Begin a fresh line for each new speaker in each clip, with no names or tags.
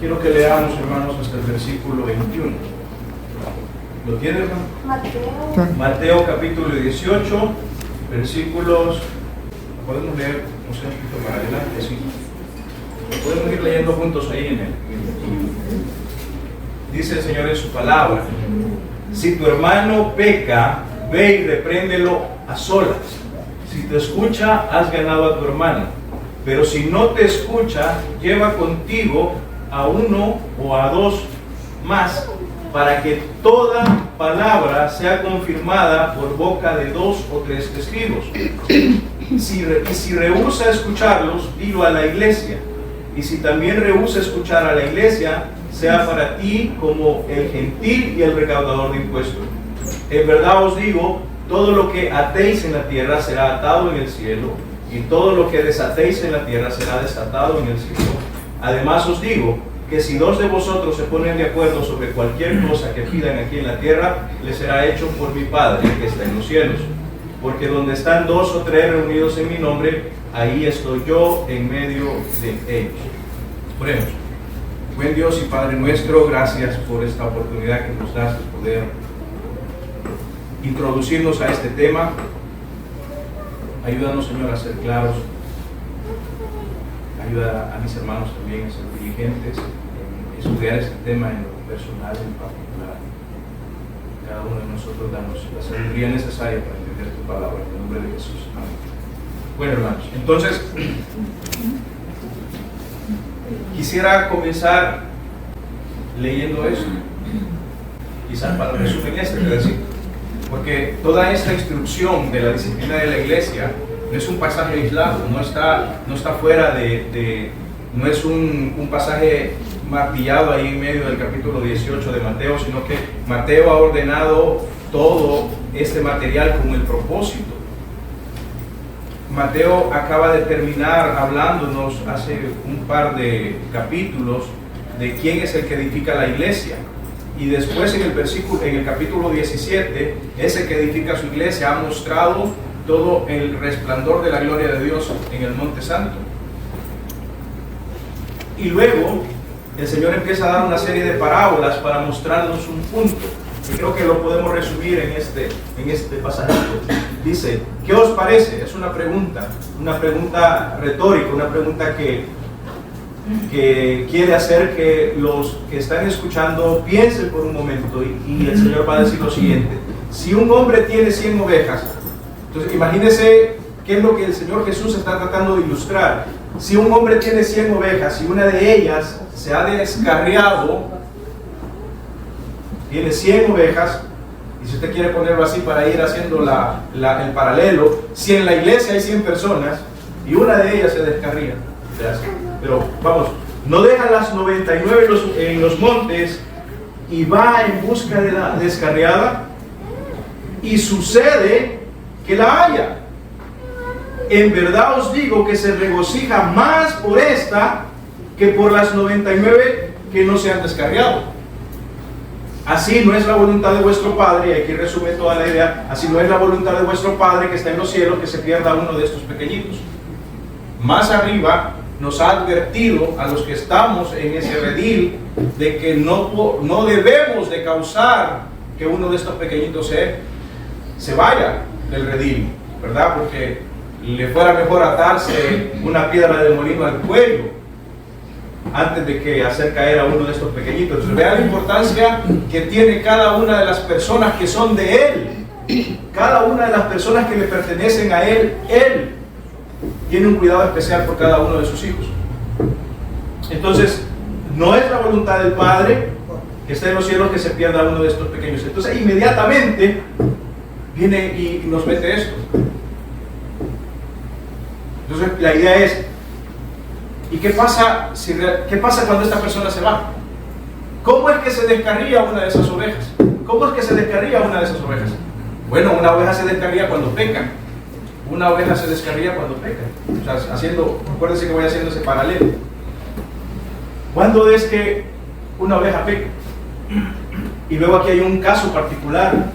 Quiero que leamos, hermanos, hasta el versículo 21. ¿Lo tiene, hermano? Mateo capítulo 18, versículos. Podemos leer, no sé, un poquito para adelante, sí. Podemos ir leyendo juntos ahí en él. Dice el Señor en su palabra: si tu hermano peca, ve y repréndelo a solas. Si te escucha, has ganado a tu hermano. Pero si no te escucha, lleva contigo a uno o a dos más, para que toda palabra sea confirmada por boca de 2 o 3 testigos. Y si rehúsa escucharlos, dilo a la iglesia. Y si también rehúsa escuchar a la iglesia, sea para ti como el gentil y el recaudador de impuestos. En verdad os digo, todo lo que atéis en la tierra será atado en el cielo, y todo lo que desatéis en la tierra será desatado en el cielo. Además os digo que si 2 de vosotros se ponen de acuerdo sobre cualquier cosa que pidan aquí en la tierra, les será hecho por mi Padre que está en los cielos. Porque donde están 2 o 3 reunidos en mi nombre, ahí estoy yo en medio de ellos. Oremos. Buen Dios y Padre nuestro, gracias por esta oportunidad que nos das de poder introducirnos a este tema. Ayúdanos, Señor, a ser claros. Ayuda a mis hermanos también a ser diligentes en estudiar este tema en lo personal, en particular. Cada uno de nosotros danos la sabiduría necesaria para entender tu palabra. En el nombre de Jesús. Amén. Bueno, hermanos, entonces quisiera comenzar leyendo esto, quizás para resumir este pedacito, porque toda esta instrucción de la disciplina de la iglesia no es un pasaje aislado, no está fuera no es un pasaje martillado ahí en medio del capítulo 18 de Mateo, sino que Mateo ha ordenado todo este material con el propósito. Mateo acaba de terminar hablándonos hace un par de capítulos de quién es el que edifica la iglesia. Y después en el capítulo 17, ese que edifica su iglesia ha mostrado todo el resplandor de la gloria de Dios en el Monte Santo. Y luego el Señor empieza a dar una serie de parábolas para mostrarnos un punto. Y creo que lo podemos resumir en este pasaje. Dice, ¿qué os parece? Es una pregunta retórica, una pregunta que quiere hacer que los que están escuchando piensen por un momento. Y el Señor va a decir lo siguiente: si un hombre tiene 100 ovejas, entonces imagínense qué es lo que el Señor Jesús está tratando de ilustrar. Si un hombre tiene 100 ovejas y una de ellas se ha descarriado, tiene 100 ovejas, y si usted quiere ponerlo así para ir haciendo el paralelo, si en la iglesia hay 100 personas y una de ellas se descarría, pero vamos, no deja las 99 en los montes y va en busca de la descarriada, y sucede que la halla. En verdad os digo que se regocija más por esta que por las 99 que no se han descarriado. Así no es la voluntad de vuestro Padre, y aquí resume toda la idea, así no es la voluntad de vuestro Padre que está en los cielos que se pierda uno de estos pequeñitos. Más arriba nos ha advertido a los que estamos en ese redil de que no debemos de causar que uno de estos pequeñitos se vaya del redil, ¿verdad? Porque le fuera mejor atarse una piedra de molino al cuello antes de que hacer caer a uno de estos pequeñitos. Vea la importancia que tiene cada una de las personas que son de Él, cada una de las personas que le pertenecen a Él. Él tiene un cuidado especial por cada uno de sus hijos. Entonces, no es la voluntad del Padre que esté en los cielos que se pierda uno de estos pequeños. Entonces, inmediatamente viene y nos mete esto. Entonces, la idea es, ¿y qué pasa cuando esta persona se va? ¿Cómo es que se descarría una de esas ovejas? ¿Cómo es que se descarría una de esas ovejas? Bueno, una oveja se descarría cuando peca. Una oveja se descarría cuando peca. O sea, acuérdense que voy haciendo ese paralelo. ¿Cuándo es que una oveja peca? Y luego aquí hay un caso particular.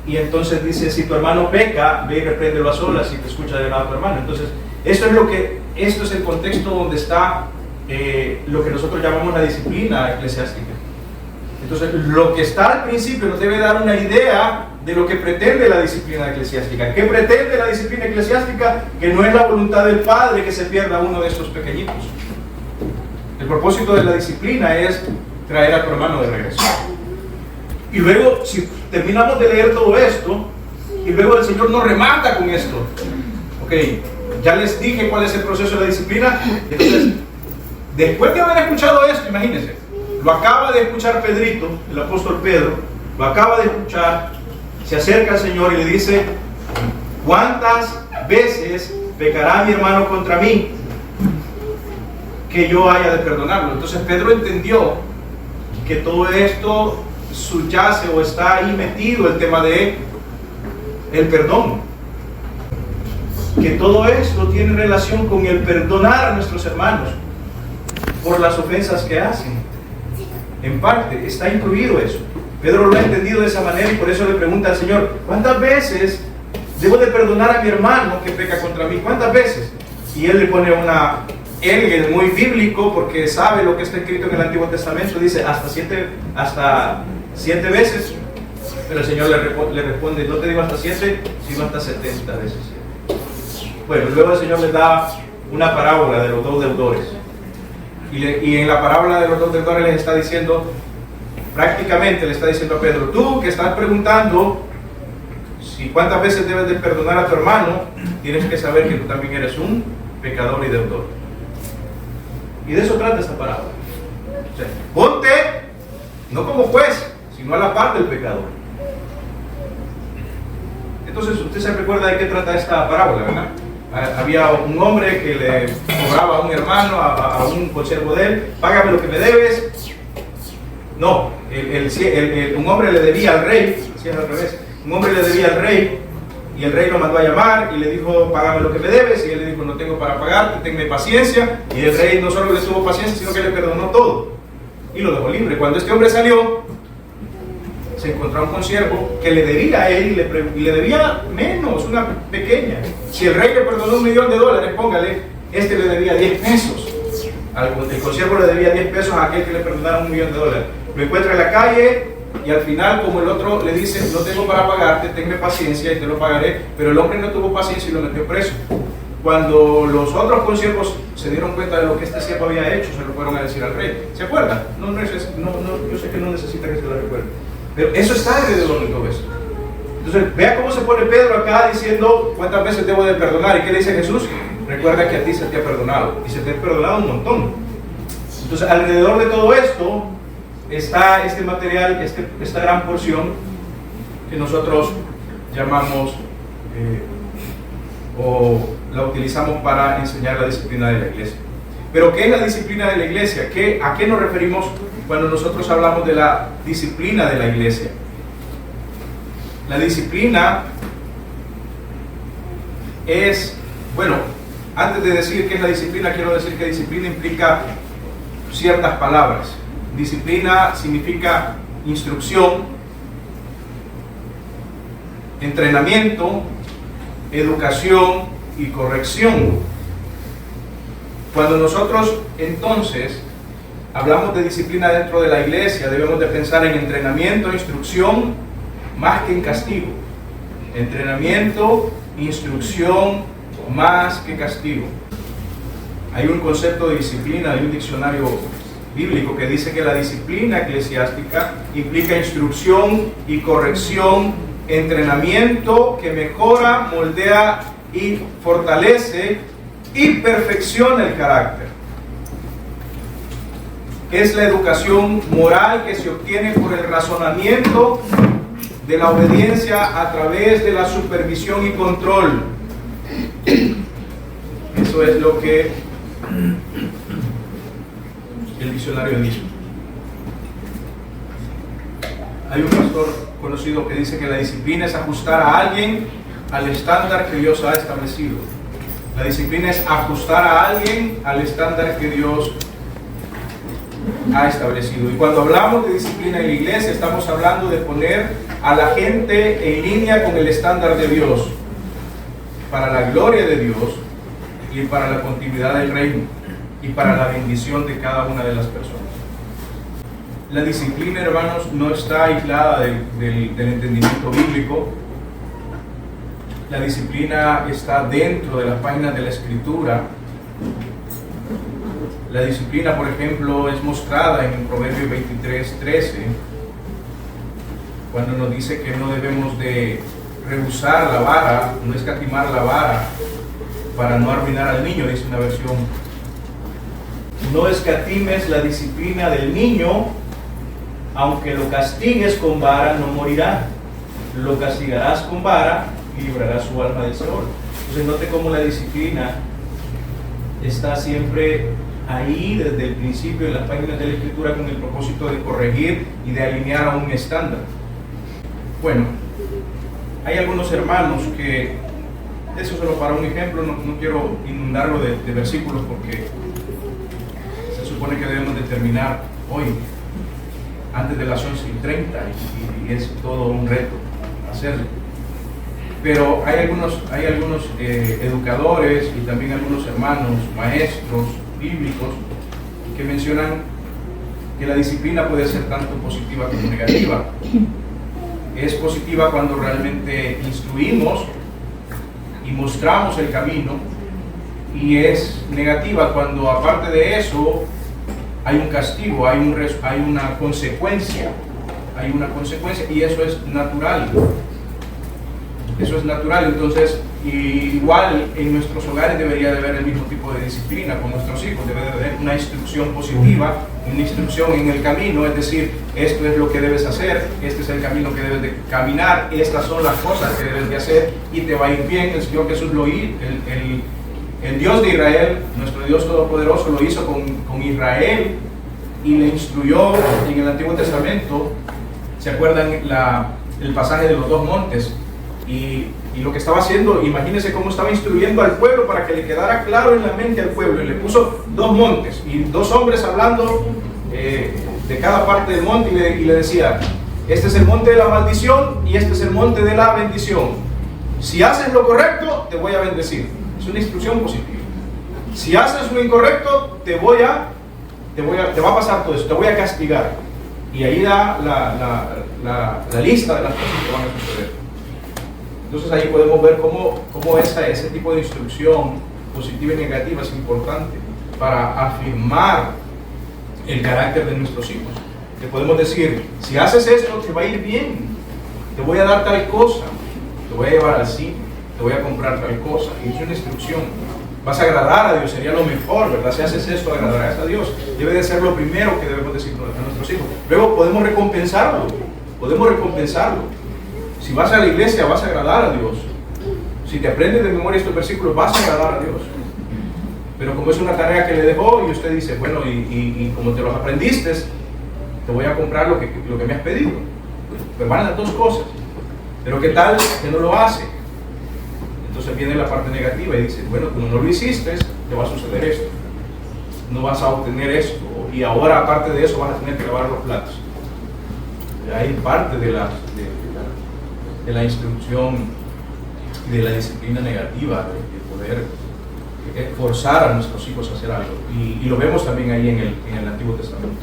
Y entonces dice, si tu hermano peca, ve y repréndelo a solas y te escucha de lado a tu hermano. Entonces, esto es el contexto donde está lo que nosotros llamamos la disciplina eclesiástica. Entonces, lo que está al principio nos debe dar una idea de lo que pretende la disciplina eclesiástica. ¿Qué pretende la disciplina eclesiástica? Que no es la voluntad del Padre que se pierda uno de estos pequeñitos. El propósito de la disciplina es traer a tu hermano de regreso. Y luego, si terminamos de leer todo esto, y luego el Señor nos remata con esto. Ok, ya les dije cuál es el proceso de la disciplina. Entonces, después de haber escuchado esto, imagínense, lo acaba de escuchar Pedrito, el apóstol Pedro, lo acaba de escuchar, se acerca al Señor y le dice: ¿cuántas veces pecará mi hermano contra mí que yo haya de perdonarlo? Entonces Pedro entendió que todo esto subyace o está ahí metido el tema de el perdón, que todo esto tiene relación con el perdonar a nuestros hermanos por las ofensas que hacen. En parte está incluido eso. Pedro lo ha entendido de esa manera y por eso le pregunta al Señor: ¿cuántas veces debo de perdonar a mi hermano que peca contra mí? ¿Cuántas veces? Y él le pone él es muy bíblico porque sabe lo que está escrito en el Antiguo Testamento, dice hasta siete veces, pero el Señor le responde: no te digo hasta 7, sino hasta 70 veces. Bueno, luego el Señor le da una parábola de los dos deudores, y en la parábola de los dos deudores les está diciendo, prácticamente le está diciendo a Pedro: tú que estás preguntando si cuántas veces debes de perdonar a tu hermano, tienes que saber que tú también eres un pecador y deudor. Y de eso trata esta parábola. O sea, ponte no como juez, sino a la par del pecador. Entonces usted se recuerda de qué trata esta parábola, ¿verdad? Había un hombre que le cobraba a un hermano, a un consiervo de él: págame lo que me debes. No, un hombre le debía al rey, así es al revés. Un hombre le debía al rey y el rey lo mandó a llamar y le dijo: págame lo que me debes. Y él le dijo: no tengo para pagarte, tenme paciencia. Y el rey no solo le tuvo paciencia, sino que le perdonó todo y lo dejó libre. Cuando este hombre salió, se encontró a un consiervo que le debía a él y le debía menos, una pequeña. Si el rey le perdonó $1.000.000, póngale, este le debía 10 pesos. El consiervo le debía 10 pesos a aquel que le perdonara $1.000.000. Lo encuentra en la calle y al final, como el otro le dice: no tengo para pagarte, tenme paciencia y te lo pagaré, pero el hombre no tuvo paciencia y lo metió preso. Cuando los otros consiervos se dieron cuenta de lo que este siervo había hecho, se lo fueron a decir al rey. ¿Se acuerdan? No, yo sé que no necesita que se lo recuerde, pero eso está alrededor de todo esto. Entonces, vea cómo se pone Pedro acá diciendo: ¿cuántas veces debo de perdonar? ¿Y qué le dice Jesús? Recuerda que a ti se te ha perdonado, y se te ha perdonado un montón. Entonces, alrededor de todo esto está este material, esta gran porción que nosotros llamamos o la utilizamos para enseñar la disciplina de la iglesia. Pero ¿qué es la disciplina de la iglesia? ¿A qué nos referimos cuando nosotros hablamos de la disciplina de la iglesia? La disciplina es, bueno, antes de decir qué es la disciplina, quiero decir que disciplina implica ciertas palabras. Disciplina significa instrucción, entrenamiento, educación y corrección. Cuando nosotros entonces hablamos de disciplina dentro de la iglesia, debemos de pensar en entrenamiento, instrucción, más que en castigo. Entrenamiento, instrucción, más que castigo. Hay un concepto de disciplina, hay un diccionario bíblico que dice que la disciplina eclesiástica implica instrucción y corrección, entrenamiento que mejora, moldea y fortalece y perfecciona el carácter. Es la educación moral que se obtiene por el razonamiento de la obediencia a través de la supervisión y control. Eso es lo que el diccionario dice. Hay un pastor conocido que dice que la disciplina es ajustar a alguien al estándar que Dios ha establecido. La disciplina es ajustar a alguien al estándar que Dios ha establecido. Y cuando hablamos de disciplina en la iglesia, estamos hablando de poner a la gente en línea con el estándar de Dios, para la gloria de Dios y para la continuidad del reino. y para la bendición de cada una de las personas. La disciplina, hermanos, no está aislada del entendimiento bíblico. La disciplina está dentro de las páginas de la Escritura. La disciplina, por ejemplo, es mostrada en el Proverbio 23:13, cuando nos dice que no debemos de rehusar la vara, no escatimar la vara para no arruinar al niño, dice una versión. No escatimes la disciplina del niño, aunque lo castigues con vara, no morirá. Lo castigarás con vara y librarás su alma del Seol. Entonces note cómo la disciplina está siempre ahí desde el principio de las páginas de la Escritura con el propósito de corregir y de alinear a un estándar. Bueno, hay algunos hermanos que, eso solo para un ejemplo, no quiero inundarlo de versículos porque se supone que debemos de terminar hoy antes de las 11:30 y es todo un reto hacerlo. Pero hay algunos educadores y también algunos hermanos, maestros bíblicos, que mencionan que la disciplina puede ser tanto positiva como negativa. Es positiva cuando realmente instruimos y mostramos el camino, y es negativa cuando aparte de eso hay un castigo, hay una consecuencia, y eso es natural. Eso es natural. Entonces, igual en nuestros hogares debería de haber el mismo tipo de disciplina con nuestros hijos. Debe de haber una instrucción positiva, una instrucción en el camino, es decir, esto es lo que debes hacer, este es el camino que debes de caminar, estas son las cosas que debes de hacer y te va a ir bien. El Señor Jesús lo hizo, el Dios de Israel, nuestro Dios Todopoderoso, lo hizo con Israel y le instruyó en el Antiguo Testamento. ¿Se acuerdan el pasaje de los dos montes? Y lo que estaba haciendo, imagínense cómo estaba instruyendo al pueblo para que le quedara claro en la mente al pueblo. Y le puso dos montes y dos hombres hablando de cada parte del monte y le decía: este es el monte de la maldición y este es el monte de la bendición. Si haces lo correcto, te voy a bendecir. Es una instrucción positiva. Si haces lo incorrecto, te va a pasar todo eso, te voy a castigar. Y ahí da la lista de las cosas que van a suceder. Entonces ahí podemos ver cómo ese tipo de instrucción positiva y negativa es importante para afirmar el carácter de nuestros hijos. Le podemos decir: si haces esto, te va a ir bien, te voy a dar tal cosa, te voy a llevar al cine, te voy a comprar tal cosa. Y es una instrucción. Vas a agradar a Dios, sería lo mejor, ¿verdad? Si haces esto, agradarás a Dios. Debe de ser lo primero que debemos decir a nuestros hijos. Luego podemos recompensarlo. Si vas a la iglesia, vas a agradar a Dios. Si te aprendes de memoria estos versículos, vas a agradar a Dios. Pero como es una tarea que le dejó y usted dice: bueno, y como te los aprendiste, te voy a comprar lo que me has pedido. Pues van a dar dos cosas. Pero ¿qué tal que no lo hace? Entonces viene la parte negativa y dice: bueno, como no lo hiciste, te va a suceder esto. No vas a obtener esto. Y ahora, aparte de eso, vas a tener que lavar los platos. Hay parte de la instrucción y de la disciplina negativa de poder forzar a nuestros hijos a hacer algo. Y lo vemos también ahí en el Antiguo Testamento.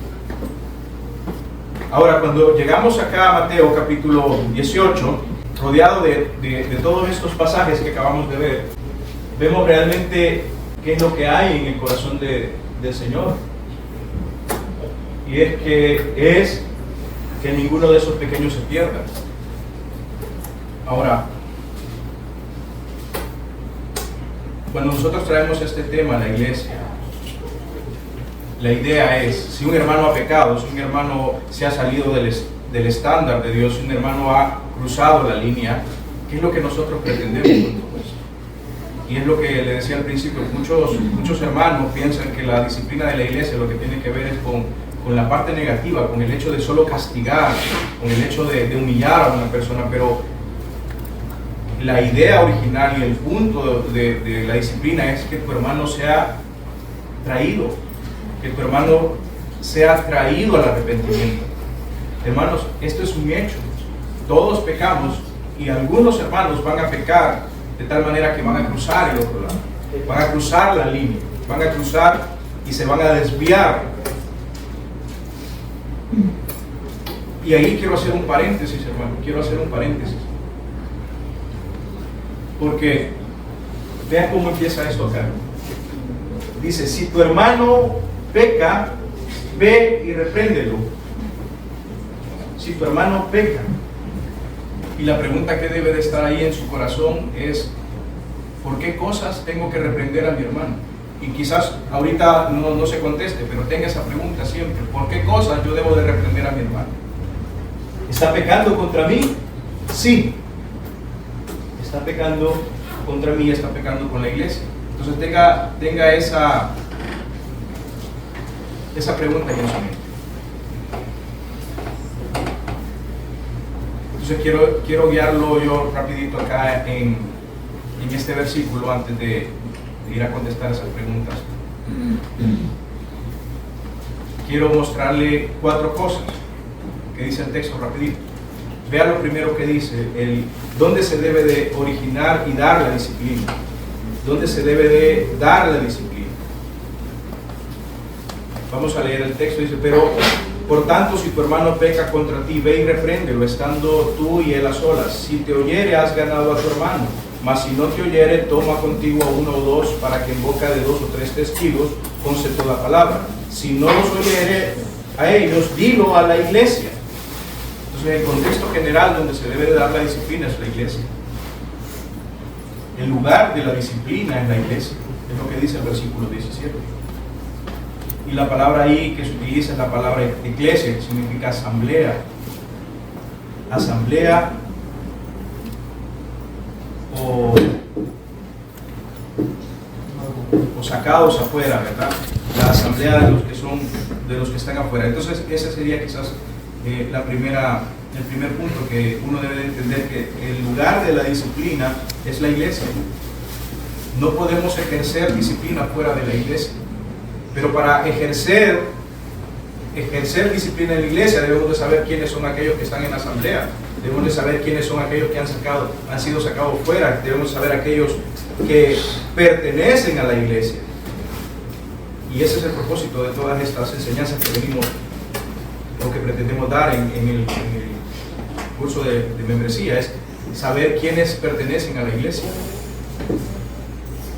Ahora, cuando llegamos acá a Mateo capítulo 18, rodeado de todos estos pasajes que acabamos de ver, vemos realmente qué es lo que hay en el corazón del Señor. Y es que ninguno de esos pequeños se pierda. Ahora, cuando nosotros traemos este tema a la iglesia, la idea es: si un hermano ha pecado, si un hermano se ha salido del estándar de Dios, si un hermano ha cruzado la línea, ¿qué es lo que nosotros pretendemos con todo esto? Y es lo que le decía al principio: muchos hermanos piensan que la disciplina de la iglesia lo que tiene que ver es con la parte negativa, con el hecho de solo castigar, con el hecho de humillar a una persona. Pero la idea original y el punto de la disciplina es que tu hermano sea traído, que tu hermano sea traído al arrepentimiento. Hermanos, esto es un hecho. Todos pecamos y algunos hermanos van a pecar de tal manera que van a cruzar el otro lado, van a cruzar la línea, van a cruzar y se van a desviar. Y ahí quiero hacer un paréntesis, hermano, quiero hacer un paréntesis. Porque vean cómo empieza esto acá. Dice, si tu hermano peca, ve y repréndelo. Si tu hermano peca. Y la pregunta que debe de estar ahí en su corazón es, ¿por qué cosas tengo que reprender a mi hermano? Y quizás ahorita no se conteste, pero tenga esa pregunta siempre. ¿Por qué cosas yo debo de reprender a mi hermano? ¿Está pecando contra mí? Sí. Está pecando contra mí, está pecando con la iglesia. Entonces tenga esa pregunta en su mente. Entonces quiero guiarlo yo rapidito acá en este versículo antes de ir a contestar esas preguntas. Quiero mostrarle 4 cosas que dice el texto rapidito. Vea lo primero que dice, dónde se debe de originar y dar la disciplina. ¿Dónde se debe de dar la disciplina? Vamos a leer el texto, dice, pero por tanto, si tu hermano peca contra ti, ve y repréndelo, estando tú y él a solas. Si te oyere, has ganado a tu hermano. Mas si no te oyere, toma contigo a 1 o 2, para que en boca de 2 o 3 testigos conste toda palabra. Si no los oyere a ellos, dilo a la iglesia. Entonces, el contexto general donde se debe de dar la disciplina es la iglesia. El lugar de la disciplina es la iglesia, es lo que dice el versículo 17. Y la palabra ahí que se utiliza es la palabra iglesia, que significa asamblea. Asamblea o sacados afuera, ¿verdad? La asamblea de los que están afuera. Entonces, ese sería quizás el primer punto que uno debe de entender, que el lugar de la disciplina es la iglesia. No podemos ejercer disciplina fuera de la iglesia. Pero para ejercer disciplina en la iglesia debemos de saber quiénes son aquellos que están en la asamblea, debemos de saber quiénes son aquellos que han sido sacados fuera, debemos saber aquellos que pertenecen a la iglesia. Y ese es el propósito de todas estas enseñanzas que venimos o que pretendemos dar en el curso de membresía, es saber quiénes pertenecen a la iglesia.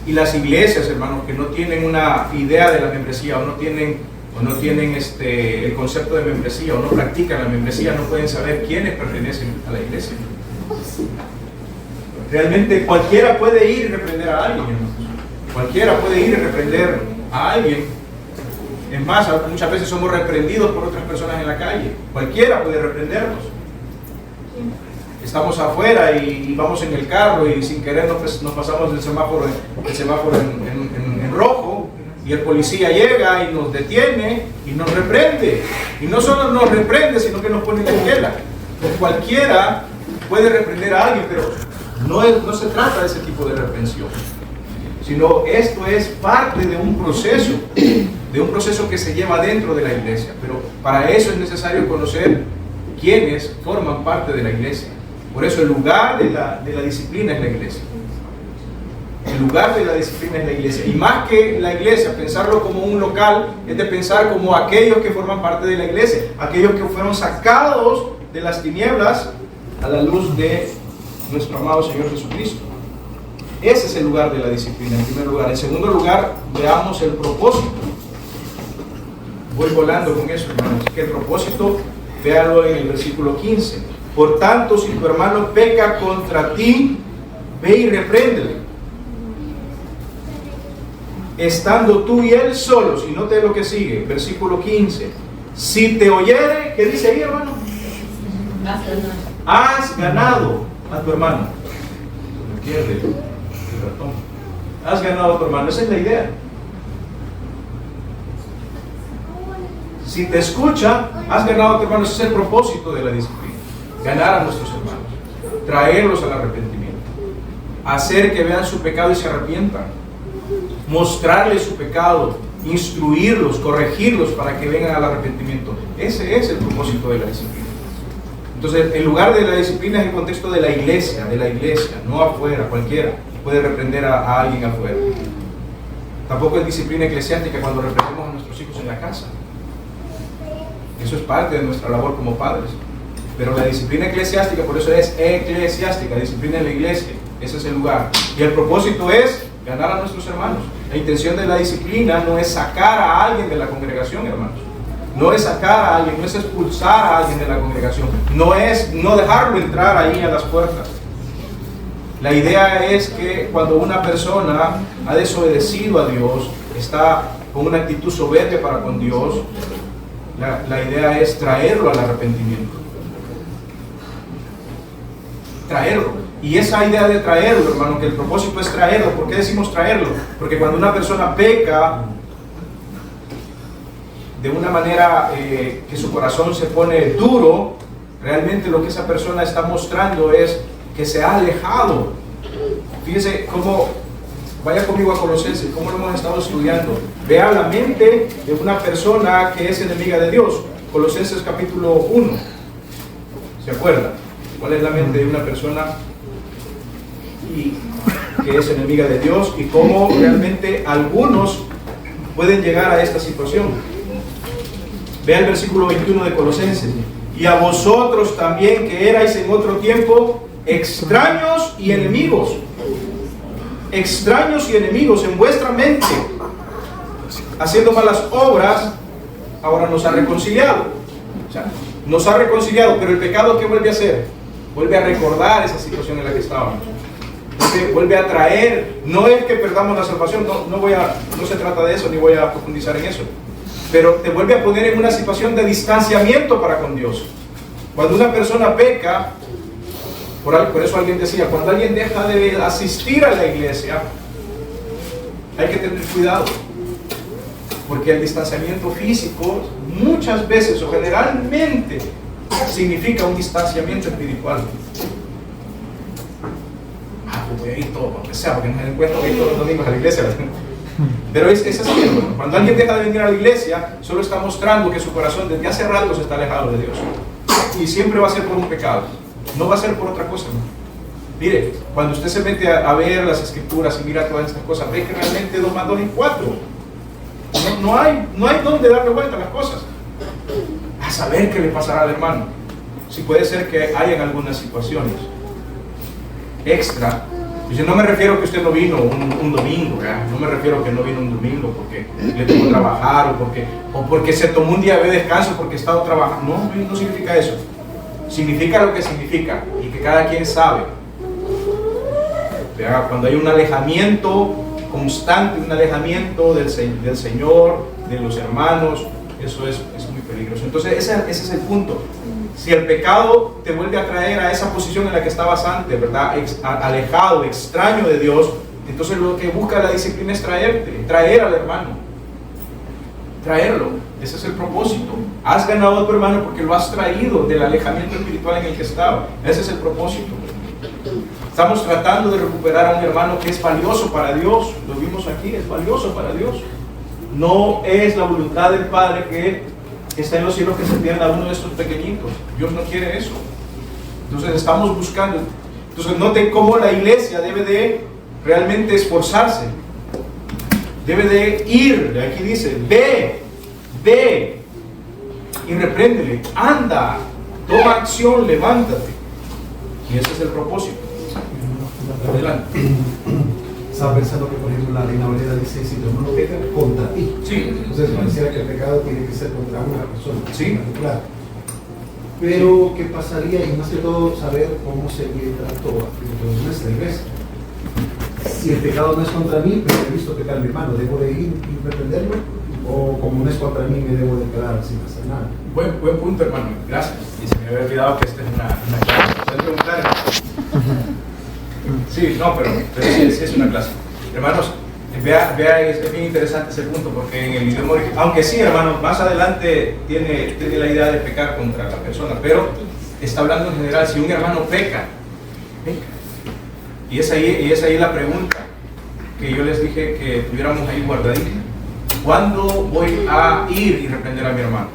Y las iglesias, hermanos, que no tienen una idea de la membresía o no tienen el concepto de membresía o no practican la membresía, no pueden saber quiénes pertenecen a la iglesia. Realmente cualquiera puede ir y reprender a alguien, hermanos. Cualquiera puede ir y reprender a alguien. Es más, muchas veces somos reprendidos por otras personas en la calle. Cualquiera puede reprendernos. Estamos afuera y vamos en el carro y sin querer nos pasamos el semáforo en rojo, y el policía llega y nos detiene y nos reprende. Y no solo nos reprende, sino que nos pone en la esquela. Pues cualquiera puede reprender a alguien, pero no se trata de ese tipo de reprensión, sino esto es parte de un proceso que se lleva dentro de la iglesia. Pero para eso es necesario conocer quiénes forman parte de la iglesia. Por eso el lugar de la disciplina es la iglesia. El lugar de la disciplina es la iglesia. Y más que la iglesia, pensarlo como un local, es de pensar como aquellos que forman parte de la iglesia, aquellos que fueron sacados de las tinieblas a la luz de nuestro amado Señor Jesucristo. Ese es el lugar de la disciplina, en primer lugar. En segundo lugar, veamos el propósito. Voy volando con eso, hermanos. Que el propósito, véalo en el versículo 15. Por tanto, si tu hermano peca contra ti, ve y repréndele, estando tú y él solos. Y note lo que sigue, versículo 15. Si te oyere, ¿qué dice ahí, hermano? Has ganado a tu hermano. Pierde el ratón. Has ganado a tu hermano, esa es la idea. Si te escucha, has ganado a tu hermano. Ese es el propósito de la disciplina. Ganar a nuestros hermanos, traerlos al arrepentimiento, hacer que vean su pecado y se arrepientan, mostrarles su pecado, instruirlos, corregirlos para que vengan al arrepentimiento. Ese es el propósito de la disciplina. Entonces, el lugar de la disciplina es el contexto de la iglesia, no afuera. Cualquiera puede reprender a alguien afuera. Tampoco es disciplina eclesiástica cuando reprendemos a nuestros hijos en la casa. Eso es parte de nuestra labor como padres. Pero la disciplina eclesiástica, por eso es eclesiástica, disciplina en la iglesia. Ese es el lugar. Y el propósito es ganar a nuestros hermanos. La intención de la disciplina no es sacar a alguien de la congregación, hermanos. No es sacar a alguien, no es expulsar a alguien de la congregación. No es no dejarlo entrar ahí a las puertas. La idea es que cuando una persona ha desobedecido a Dios, está con una actitud soberbia para con Dios, la idea es traerlo al arrepentimiento. Traerlo. Y esa idea de traerlo, hermano, que el propósito es traerlo. ¿Por qué decimos traerlo? Porque cuando una persona peca de una manera que su corazón se pone duro, realmente lo que esa persona está mostrando es que se ha alejado. Fíjese cómo, vaya conmigo a Colosenses, cómo lo hemos estado estudiando. Vea la mente de una persona que es enemiga de Dios. Colosenses capítulo 1. ¿Se acuerda? ¿Cuál es la mente de una persona que es enemiga de Dios y cómo realmente algunos pueden llegar a esta situación? Vea el versículo 21 de Colosenses. Y a vosotros también, que erais en otro tiempo extraños y enemigos. Extraños y enemigos en vuestra mente, haciendo malas obras, ahora nos ha reconciliado. O sea, nos ha reconciliado, pero el pecado, ¿qué vuelve a hacer? Vuelve a recordar esa situación en la que estábamos. Vuelve a traer, no es que perdamos la salvación, no se trata de eso, ni voy a profundizar en eso. Pero te vuelve a poner en una situación de distanciamiento para con Dios. Cuando una persona peca, por eso alguien decía, cuando alguien deja de asistir a la iglesia, hay que tener cuidado. Porque el distanciamiento físico muchas veces o generalmente significa un distanciamiento espiritual. Pues voy a ir todo, aunque sea, porque no me encuentro ir todos los domingos a la iglesia. Pero es así, hermano. Cuando alguien deja de venir a la iglesia, solo está mostrando que su corazón desde hace rato se está alejado de Dios. Y siempre va a ser por un pecado. No va a ser por otra cosa, ¿no? Mire, cuando usted se mete a ver las escrituras y mira todas estas cosas, ve que realmente 2 más 2 es 4. No hay dónde darle vuelta a las cosas. A saber qué le pasará al hermano. Si puede ser que hayan algunas situaciones extra. Yo no me refiero a que usted no vino un domingo, ¿verdad? No me refiero a que no vino un domingo porque le tocó trabajar o porque se tomó un día de descanso porque estaba trabajando. No significa eso. Significa lo que significa y que cada quien sabe. ¿Verdad? Cuando hay un alejamiento constante, un alejamiento del Señor, de los hermanos, eso es muy peligroso. Entonces ese es el punto. Si el pecado te vuelve a traer a esa posición en la que estabas antes, ¿verdad? Alejado, extraño de Dios, entonces lo que busca la disciplina es traer al hermano. Traerlo. Ese es el propósito. Has ganado a tu hermano porque lo has traído del alejamiento espiritual en el que estaba. Ese es el propósito. Estamos tratando de recuperar a un hermano que es valioso para Dios. Lo vimos aquí, es valioso para Dios. No es la voluntad del Padre que está en los cielos que se pierda uno de estos pequeñitos. Dios no quiere eso. Entonces estamos buscando. Entonces noten cómo la iglesia debe de realmente esforzarse. Debe de ir. Aquí dice, ve y repréndele. Anda, toma acción, levántate. Y ese es el propósito. Adelante.
Estaba pensando que, por ejemplo, la Reina Valera dice, si tu hermano peca contra ti.
Sí.
Entonces pareciera que el pecado tiene que ser contra una persona.
Sí.
Particular. Pero, ¿qué pasaría? Y más que todo, saber cómo sería el trato de nuestra iglesia. Si el pecado no es contra mí, pero he visto pecar a mi hermano, ¿debo de ir y reprenderlo? ¿O como no es contra mí, me debo de quedar sin hacer nada?
Buen punto, hermano. Gracias. Y se me había olvidado que esta es una clase. ¿Pueden preguntar? Sí, no, pero sí es una clase. Hermanos, vea, es bien interesante ese punto, porque en el idioma original, aunque sí, hermanos, más adelante tiene la idea de pecar contra la persona, pero está hablando en general, si un hermano peca. Y es ahí la pregunta que yo les dije que tuviéramos ahí guardadita. ¿Cuándo voy a ir y reprender a mi hermano?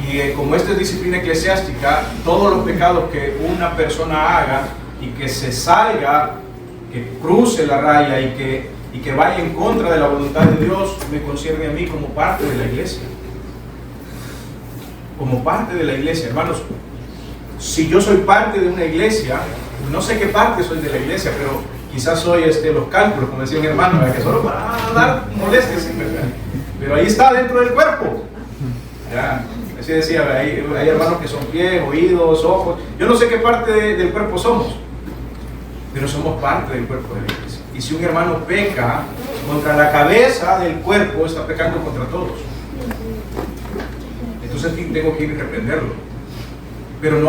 Y como esta es disciplina eclesiástica, todos los pecados que una persona haga y que se salga, que cruce la raya y y que vaya en contra de la voluntad de Dios, me concierne a mí como parte de la iglesia. Como parte de la iglesia, hermanos. Si yo soy parte de una iglesia, no sé qué parte soy de la iglesia, pero quizás soy los cálculos, como decía mi hermano, que solo para dar molestias, ¿verdad? Pero ahí está dentro del cuerpo. Ya, así decía, hay hermanos que son pies, oídos, ojos. Yo no sé qué parte del cuerpo somos, pero somos parte del cuerpo de la iglesia. Y si un hermano peca contra la cabeza del cuerpo, está pecando contra todos. Entonces tengo que ir a reprenderlo. Pero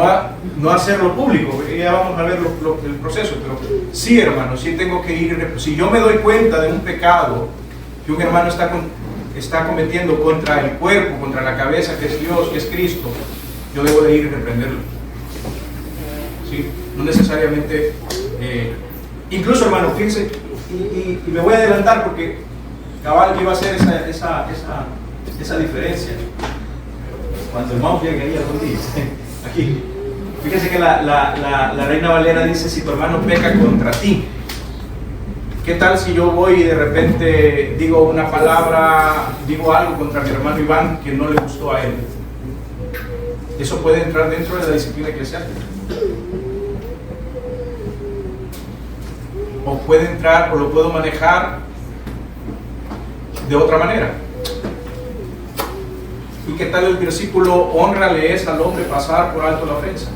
no hacerlo público, ya vamos a ver el proceso, pero sí, hermano, sí tengo que ir. Si yo me doy cuenta de un pecado que un hermano está cometiendo contra el cuerpo, contra la cabeza, que es Dios, que es Cristo, yo debo de ir y reprenderlo. ¿Sí? No necesariamente, incluso, hermano, fíjense, y me voy a adelantar porque cabal iba a hacer esa diferencia. Cuando el hermano llegue ahí algún día. Aquí, fíjense que la Reina Valera dice: si tu hermano peca contra ti, ¿qué tal si yo voy y de repente digo una palabra, digo algo contra mi hermano Iván que no le gustó a él? Eso puede entrar dentro de la disciplina eclesiástica. O puede entrar, o lo puedo manejar de otra manera. ¿Y qué tal el versículo: honrale es al hombre pasar por alto la ofensa?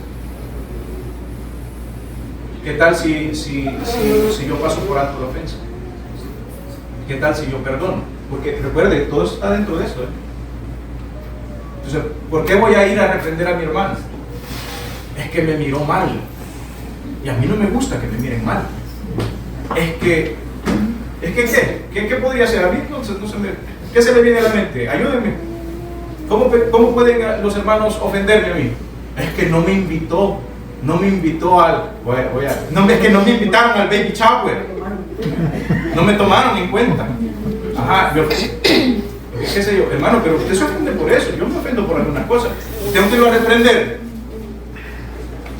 ¿Qué tal si yo paso por alto la ofensa? ¿Qué tal si yo perdono? Porque recuerde, todo eso está dentro de esto. Entonces, ¿por qué voy a ir a reprender a mi hermano? Es que me miró mal. Y a mí no me gusta que me miren mal. ¿Qué podría ser? A mí ¿qué se me viene a la mente? Ayúdenme. ¿Cómo pueden los hermanos ofenderme a mí? Es que no me invitó al... es que no me invitaron al baby shower. No me tomaron en cuenta. Ajá, qué sé yo, hermano, pero usted se ofende por eso. Yo me ofendo por algunas cosas. Tengo que ir a reprender.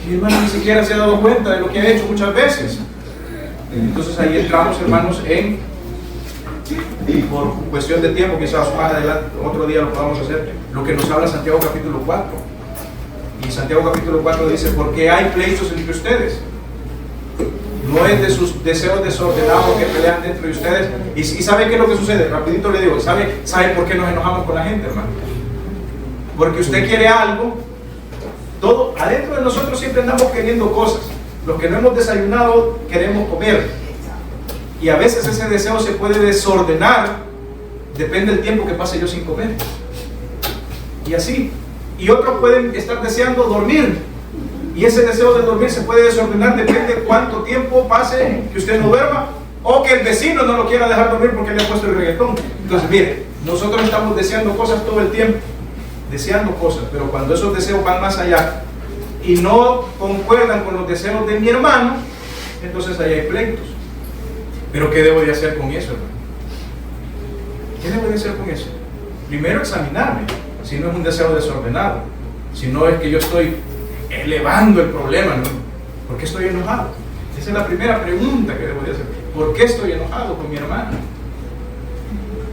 Y el hermano ni siquiera se ha dado cuenta de lo que ha hecho muchas veces. Entonces ahí entramos, hermanos, y por cuestión de tiempo, quizás más adelante, otro día lo podamos hacer, lo que nos habla Santiago capítulo 4. Y Santiago capítulo 4 dice: porque hay pleitos entre ustedes. No es de sus deseos desordenados que pelean dentro de ustedes. Y ¿sabe qué es lo que sucede? Rapidito le digo, ¿sabe por qué nos enojamos con la gente, hermano? Porque usted quiere algo, todo adentro de nosotros siempre andamos queriendo cosas. Los que no hemos desayunado queremos comer. Y a veces ese deseo se puede desordenar, depende del tiempo que pase yo sin comer. Y así. Y otros pueden estar deseando dormir. Y ese deseo de dormir se puede desordenar, depende de cuánto tiempo pase que usted no duerma, o que el vecino no lo quiera dejar dormir porque le ha puesto el reggaetón. Entonces, mire, nosotros estamos deseando cosas todo el tiempo, deseando cosas, pero cuando esos deseos van más allá y no concuerdan con los deseos de mi hermano, entonces ahí hay pleitos. Pero ¿qué debo de hacer con eso, hermano? ¿Qué debo de hacer con eso? Primero examinarme, si no es un deseo desordenado, si no es que yo estoy elevando el problema, ¿no? ¿Por qué estoy enojado? Esa es la primera pregunta que debo de hacer. ¿Por qué estoy enojado con mi hermano?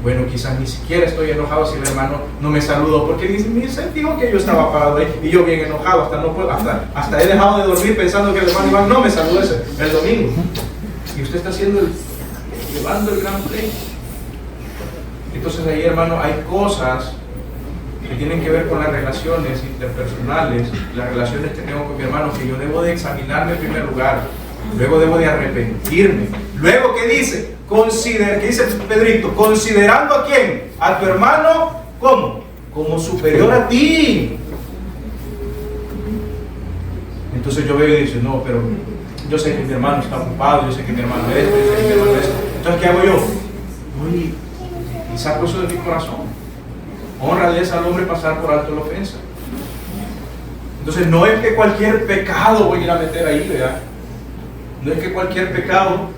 Bueno, quizás ni siquiera estoy enojado si el hermano no me saludó, porque ni sentido que yo estaba parado ahí y yo bien enojado, hasta he dejado de dormir pensando que el hermano Iván no me saludó el domingo. Y usted está llevando el gran pleito. Entonces ahí, hermano, hay cosas que tienen que ver con las relaciones interpersonales, las relaciones que tengo con mi hermano, que yo debo de examinarme en primer lugar, luego debo de arrepentirme. Luego, ¿qué dice? ¿Qué dice Pedrito? Considerando ¿a quién? A tu hermano, ¿cómo? Como superior a ti. Entonces yo veo y digo, no, pero yo sé que mi hermano está ocupado, yo sé que mi hermano es esto, yo sé que mi hermano es esto. Entonces, ¿qué hago yo? Voy y saco eso de mi corazón. Honrale al hombre pasar por alto la ofensa. Entonces, no es que cualquier pecado voy a ir a meter ahí, ¿verdad? No es que cualquier pecado,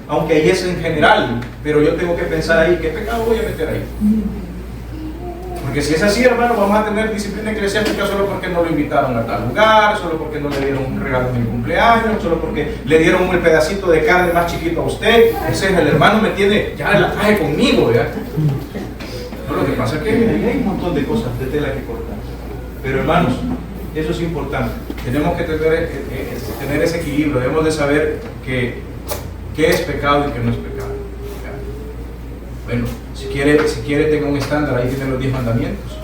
aunque ahí es en general, pero yo tengo que pensar ahí, ¿qué pecado voy a meter ahí? Porque si es así, hermano, vamos a tener disciplina eclesiástica solo porque no lo invitaron a tal lugar, solo porque no le dieron un regalo en el cumpleaños, solo porque le dieron un pedacito de carne más chiquito a usted. Ese es el hermano, me tiene, ya la traje conmigo, ¿ya? No, lo que pasa es que ahí hay un montón de cosas de tela que cortar. Pero hermanos, eso es importante. Tenemos que tener ese equilibrio, debemos de saber qué es pecado y qué no es pecado. Bueno, si quiere tenga un estándar, ahí tiene los 10 mandamientos.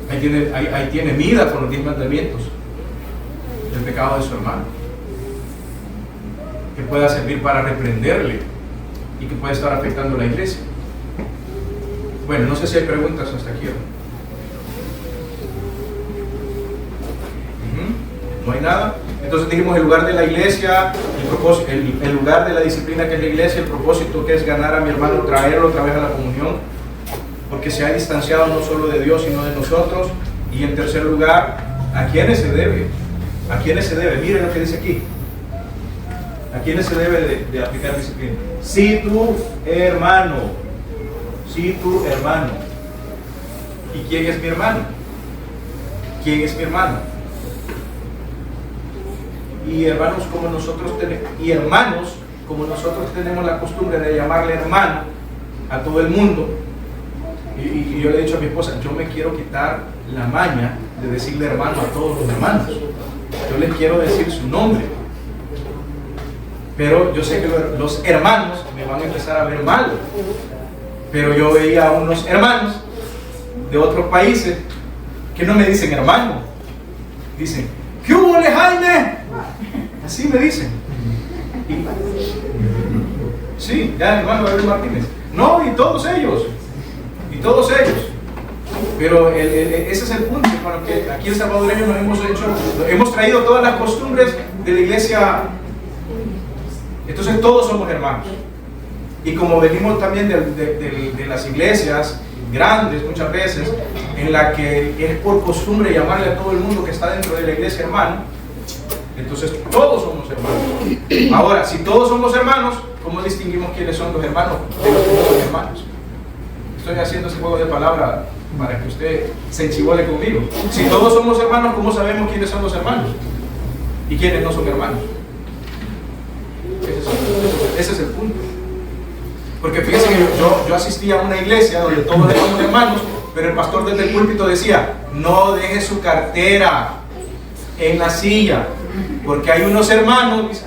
Ahí tiene mida con los 10 mandamientos del pecado de su hermano, que pueda servir para reprenderle y que pueda estar afectando a la iglesia. Bueno, no sé si hay preguntas hasta aquí. No hay nada. Entonces dijimos el lugar de la iglesia, el lugar de la disciplina que es la iglesia, el propósito que es ganar a mi hermano, traerlo otra vez a la comunión, porque se ha distanciado no solo de Dios sino de nosotros. Y en tercer lugar, ¿a quiénes se debe? ¿A quiénes se debe? Miren lo que dice aquí. ¿A quiénes se debe de aplicar disciplina? Si tu hermano. ¿Y quién es mi hermano? ¿Quién es mi hermano? Y hermanos, como nosotros tenemos la costumbre de llamarle hermano a todo el mundo, y yo le he dicho a mi esposa, yo me quiero quitar la maña de decirle hermano a todos los hermanos. Yo les quiero decir su nombre, pero yo sé que los hermanos me van a empezar a ver mal. Pero yo veía a unos hermanos de otros países que no me dicen hermano, dicen, ¿qué hubo, Jaime? Así me dicen. Sí, ya, hermano David Martínez. No, y todos ellos. Pero ese es el punto, hermano, que aquí en Salvadoreño hemos traído todas las costumbres de la iglesia. Entonces todos somos hermanos. Y como venimos también de las iglesias grandes muchas veces, en la que es por costumbre llamarle a todo el mundo que está dentro de la iglesia hermano, entonces todos somos hermanos. Ahora, si todos somos hermanos, ¿cómo distinguimos quiénes son los hermanos de los que no son hermanos? Estoy haciendo ese juego de palabras para que usted se enchivole conmigo. Si todos somos hermanos, ¿cómo sabemos quiénes son los hermanos? ¿Y quiénes no son hermanos? Ese es el punto. Porque fíjense que yo asistí a una iglesia donde todos éramos hermanos, pero el pastor desde el púlpito decía, no deje su cartera en la silla, porque hay unos hermanos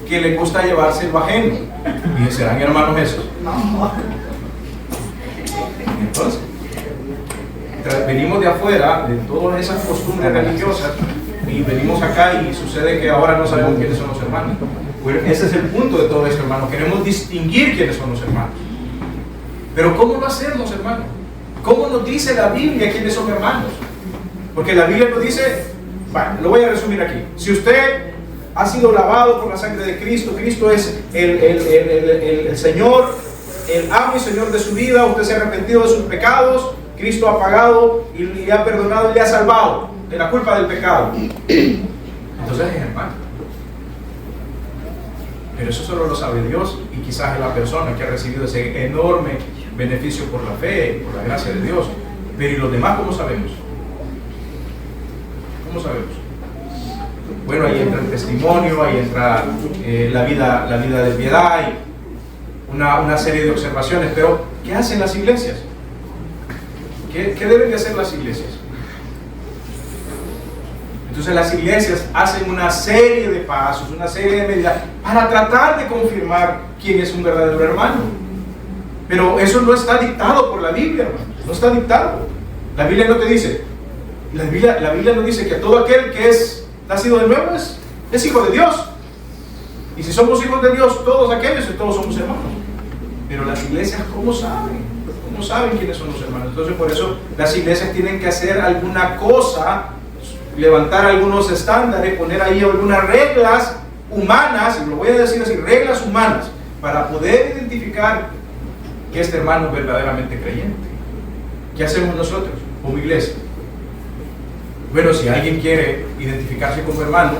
que les gusta llevarse el ajeno. Y ¿serán hermanos esos? Entonces, venimos de afuera, de todas esas costumbres religiosas, y venimos acá y sucede que ahora no sabemos quiénes son los hermanos. Bueno, ese es el punto de todo esto, hermano. Queremos distinguir quiénes son los hermanos. Pero ¿cómo lo hacemos, hermano? ¿Cómo nos dice la Biblia quiénes son hermanos? Porque la Biblia nos dice, bueno, lo voy a resumir aquí. Si usted ha sido lavado por la sangre de Cristo, Cristo es el Señor, el amo y Señor de su vida, usted se ha arrepentido de sus pecados, Cristo ha pagado y le ha perdonado y le ha salvado de la culpa del pecado. Entonces es hermano. Pero eso solo lo sabe Dios y quizás es la persona que ha recibido ese enorme beneficio por la fe, por la gracia de Dios. Pero ¿y los demás cómo sabemos? ¿Cómo sabemos? Bueno, ahí entra el testimonio, ahí entra la vida de piedad y una serie de observaciones. Pero ¿qué hacen las iglesias? ¿Qué deben de hacer las iglesias? Entonces las iglesias hacen una serie de pasos, una serie de medidas para tratar de confirmar quién es un verdadero hermano. Pero eso no está dictado por la Biblia, hermano. No está dictado. La Biblia no te dice. La Biblia nos dice que todo aquel que es nacido de nuevo es hijo de Dios. Y si somos hijos de Dios, todos aquellos y todos somos hermanos. Pero las iglesias, ¿cómo saben? ¿Cómo saben quiénes son los hermanos? Entonces por eso las iglesias tienen que hacer alguna cosa, levantar algunos estándares, poner ahí algunas reglas humanas, y lo voy a decir así, reglas humanas, para poder identificar que este hermano es verdaderamente creyente. ¿Qué hacemos nosotros como iglesia? Bueno, si alguien quiere identificarse como hermano,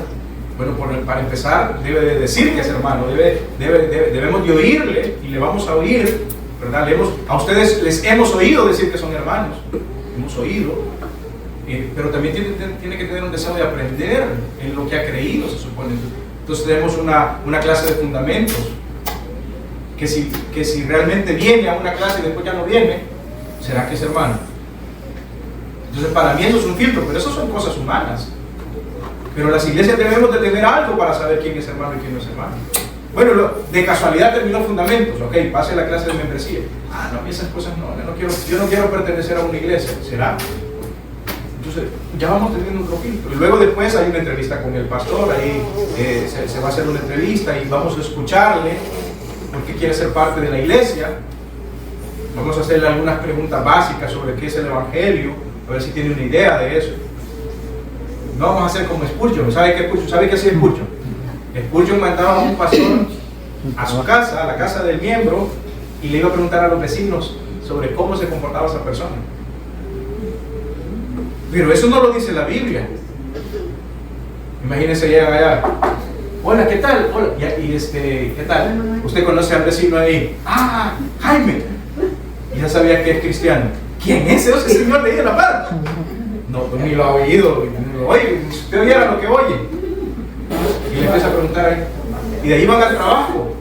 bueno, para empezar, debe de decir que es hermano, debemos de oírle, y le vamos a oír ¿verdad? A ustedes les hemos oído decir que son hermanos, hemos oído, pero también tiene que tener un deseo de aprender en lo que ha creído, se supone. Entonces tenemos una clase de fundamentos, que si realmente viene a una clase y después ya no viene, ¿será que es hermano? Entonces para mí eso es un filtro, pero eso son cosas humanas. Pero las iglesias debemos de tener algo para saber quién es hermano y quién no es hermano. Bueno, de casualidad terminó fundamentos, ok, pase la clase de membresía. No, a mí esas cosas no, yo no quiero pertenecer a una iglesia, ¿será? Entonces ya vamos teniendo otro filtro. Y luego después hay una entrevista con el pastor, ahí se va a hacer una entrevista y vamos a escucharle porque quiere ser parte de la iglesia. Vamos a hacerle algunas preguntas básicas sobre qué es el evangelio, a ver si tiene una idea de eso. No vamos a hacer como Spurgeon. ¿Sabe qué hacía Spurgeon? Spurgeon mandaba a un pastor a su casa, a la casa del miembro, y le iba a preguntar a los vecinos sobre cómo se comportaba esa persona. Pero eso no lo dice la Biblia. Imagínense, llegan allá. Hola, ¿qué tal? Hola. ¿Qué tal? ¿Usted conoce al vecino ahí? Jaime. Y ya sabía que es cristiano. ¿Quién es ese señor de ahí de la par? No, pues ni lo ha oído. Oye, usted oyera lo que oye. Y le empieza a preguntar ahí. Y de ahí van al trabajo.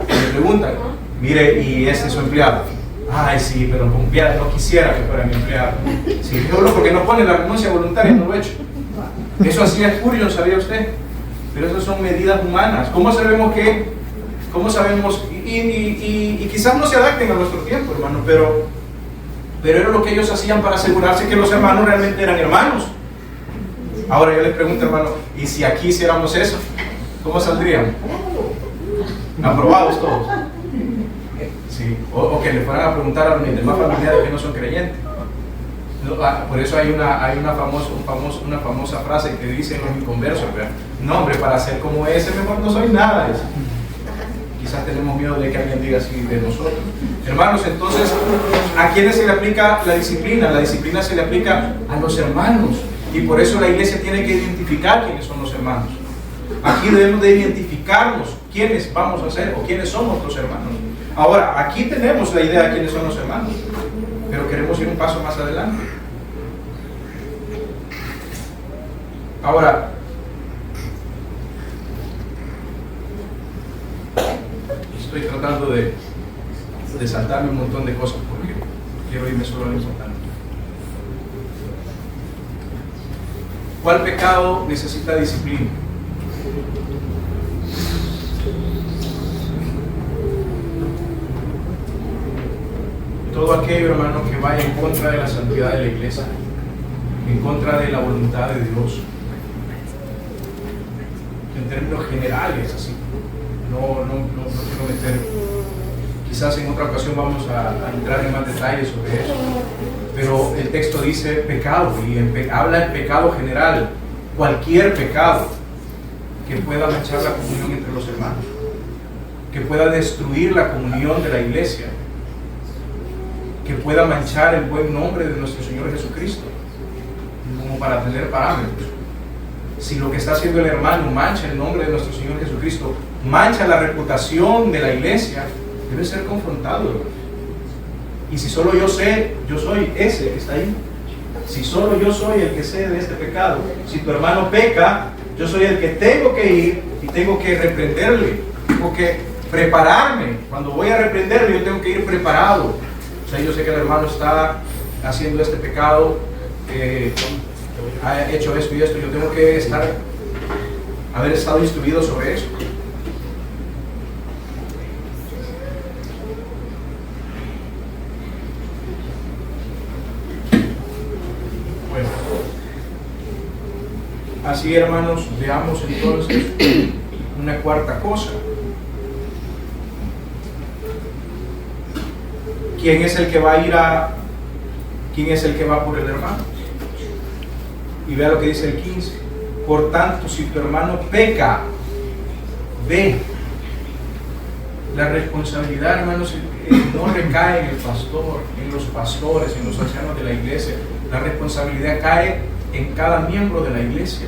Y le preguntan, mire, ¿y ese es su empleado? Ay, sí, pero no quisiera que fuera mi empleado. Sí, porque no pone la renuncia voluntaria, no lo he hecho. Eso hacía Spurgeon, ¿sabía usted? Pero esas son medidas humanas. ¿Cómo sabemos que? ¿Cómo sabemos? Y quizás no se adapten a nuestro tiempo, hermano, pero era lo que ellos hacían para asegurarse que los hermanos realmente eran hermanos. Ahora yo les pregunto, hermano, ¿y si aquí hiciéramos eso? ¿Cómo saldríamos? ¿Aprobados todos? Sí. O que le fueran a preguntar a los demás familiares que no son creyentes. Por eso hay una famosa frase que dicen los inconversos, no, hombre, para ser como ese mejor no soy nada de eso. Quizás tenemos miedo de que alguien diga así de nosotros. Hermanos, entonces, ¿a quiénes se le aplica la disciplina? La disciplina se le aplica a los hermanos, y por eso la iglesia tiene que identificar quiénes son los hermanos. Aquí debemos de identificarnos quiénes vamos a ser o quiénes somos los hermanos. Ahora, aquí tenemos la idea de quiénes son los hermanos, pero queremos ir un paso más adelante. Ahora, estoy tratando de saltarme un montón de cosas porque quiero irme solo a lo importante. ¿Cuál pecado necesita disciplina? Todo aquello, hermano, que vaya en contra de la santidad de la iglesia, en contra de la voluntad de Dios. En términos generales, así. No quiero meter. Quizás en otra ocasión vamos a entrar en más detalles sobre eso. Pero el texto dice pecado, y habla del pecado general. Cualquier pecado que pueda manchar la comunión entre los hermanos, que pueda destruir la comunión de la iglesia, que pueda manchar el buen nombre de nuestro Señor Jesucristo, como para tener parámetros. Si lo que está haciendo el hermano mancha el nombre de nuestro Señor Jesucristo, mancha la reputación de la iglesia, debe ser confrontado. Y si solo yo soy ese que está ahí, si solo yo soy el que sé de este pecado, si tu hermano peca, yo soy el que tengo que ir y tengo que reprenderle, tengo que prepararme. Cuando voy a reprenderle, yo tengo que ir preparado. O sea, yo sé que el hermano está haciendo este pecado, ha hecho esto y esto, yo tengo que haber estado instruido sobre eso. Bueno, así, hermanos, veamos entonces una cuarta cosa. ¿Quién es el que va por el hermano? Y vea lo que dice el 15. Por tanto, si tu hermano peca, ve. La responsabilidad, hermanos, no recae en el pastor, en los pastores, en los ancianos de la iglesia. La responsabilidad cae en cada miembro de la iglesia.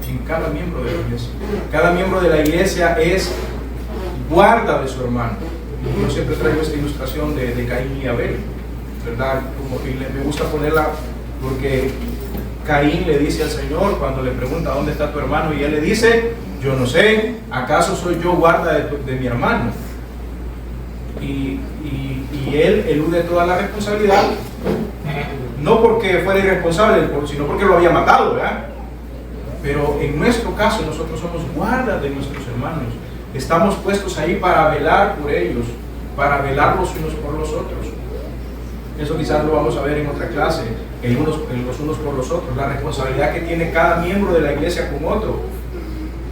En cada miembro de la iglesia. Cada miembro de la iglesia es guarda de su hermano. Yo siempre traigo esta ilustración de Caín y Abel, ¿verdad? Me gusta ponerla porque Caín le dice al Señor cuando le pregunta ¿dónde está tu hermano? Y él le dice, yo no sé, ¿acaso soy yo guarda de mi hermano? Y él elude toda la responsabilidad, no porque fuera irresponsable, sino porque lo había matado, ¿verdad? Pero en nuestro caso nosotros somos guardas de nuestros hermanos. Estamos puestos ahí para velar por ellos, para velar los unos por los otros. Eso quizás lo vamos a ver en otra clase, los unos por los otros, la responsabilidad que tiene cada miembro de la iglesia con otro.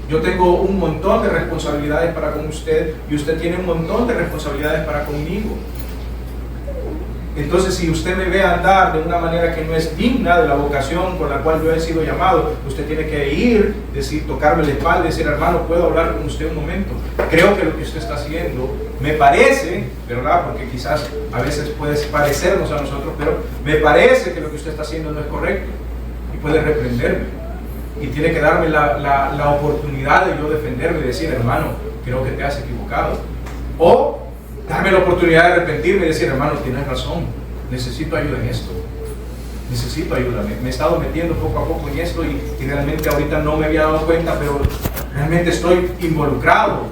Yo tengo un montón de responsabilidades para con usted y usted tiene un montón de responsabilidades para conmigo. Entonces, si usted me ve andar de una manera que no es digna de la vocación con la cual yo he sido llamado, usted tiene que ir, tocarme la espalda y decir, hermano, ¿puedo hablar con usted un momento? Creo que lo que usted está haciendo, me parece, ¿verdad? Porque quizás a veces puede parecernos a nosotros, pero me parece que lo que usted está haciendo no es correcto. Y puede reprenderme. Y tiene que darme la oportunidad de yo defenderme y decir, hermano, creo que te has equivocado. O darme la oportunidad de arrepentirme y decir, hermano, tienes razón, necesito ayuda en esto, necesito ayuda, me he estado metiendo poco a poco en esto y realmente ahorita no me había dado cuenta, pero realmente estoy involucrado.